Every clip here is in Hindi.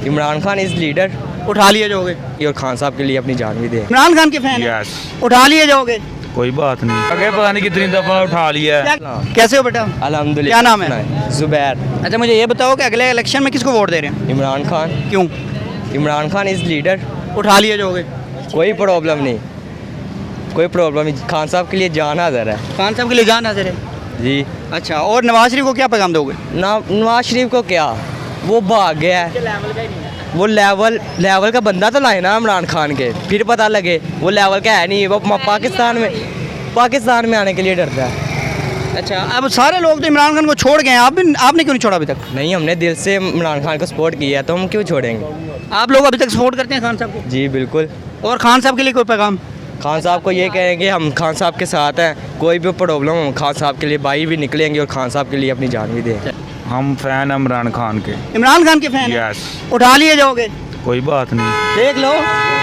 इमरान खान इज लीडर उठा लिए जाओगे? और खान साहब के लिए अपनी जान भी दे। इमरान खान के फैन हैं? यस, उठा लिए जाओगे? कोई बात नहीं। आगे पता नहीं कितनी दफा उठा लिया है। कैसे हो बेटा? अल्हम्दुलिल्लाह। क्या नाम है? जुबैर। अच्छा मुझे ये बताओ कि अगले इलेक्शन में किसको वोट दे रहे हैं? इमरान खान। क्यों? Imran Khan is leader. उठा लिए जाओगे? कोई प्रॉब्लम नहीं, कोई प्रॉब्लम नहीं। खान साहब के लिए जान हाजिर है खान साहब के लिए जान हाजिर है। जी। अच्छा, और नवाज शरीफ को क्या पैगाम दोगे? नवाज शरीफ को क्या, वो भाग गया है। वो लेवल का बंदा तो लाए ना इमरान खान के, फिर पता लगे वो लेवल का है नहीं। वो पाकिस्तान में आने के लिए डरता है। अच्छा, अब सारे लोग तो इमरान खान को छोड़ गए हैं, आपने क्यों नहीं छोड़ा अभी तक? नहीं, हमने दिल से इमरान खान को सपोर्ट किया है, तो हम क्यों छोड़ेंगे। आप लोग अभी तक सपोर्ट करते हैं खान साहब को? जी बिल्कुल। और खान साहब के लिए कोई पैगाम? खान साहब को ये कहेंगे हम खान साहब के साथ हैं, कोई भी प्रॉब्लम हो खान साहब के लिए भाई भी निकलेंगे और खान साहब के लिए अपनी जान भी दें। हम फैन इमरान खान के। इमरान खान के फैन हैं? यस, उठा लिए जाओगे? कोई बात नहीं। देख लो,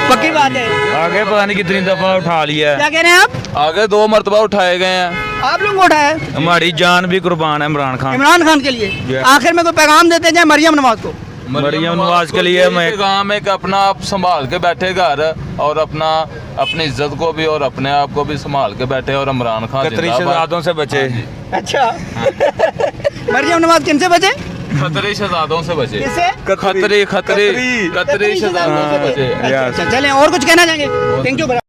पक्की बात है। आगे पता नहीं कितनी दफा उठा लिया है। क्या कह रहे हैं आप? आगे 2 मरतबा उठाए गए हैं। आप लोग को उठाया है? हमारी जान भी कुर्बान है इमरान खान। इमरान खान के लिए Yes. आखिर में कोई पैगाम देते जाए मरियम नवाज को? मरियम नवाज के लिए मैं काम एक अपना आप संभाल के बैठे घर और अपनी इज्जत को भी और अपने आप को भी संभाल के बैठे और इमरान खान खतरी जिंदाबाद। शहजादों से बचे। हाँ जी। अच्छा मरियम नवाज किन से बचे? खतरे शहजादों से बचे। किससे? खतरे खतरी शहजादों से बचे। Yes. अच्छा, चलें और कुछ कहना चाहेंगे? Thank you.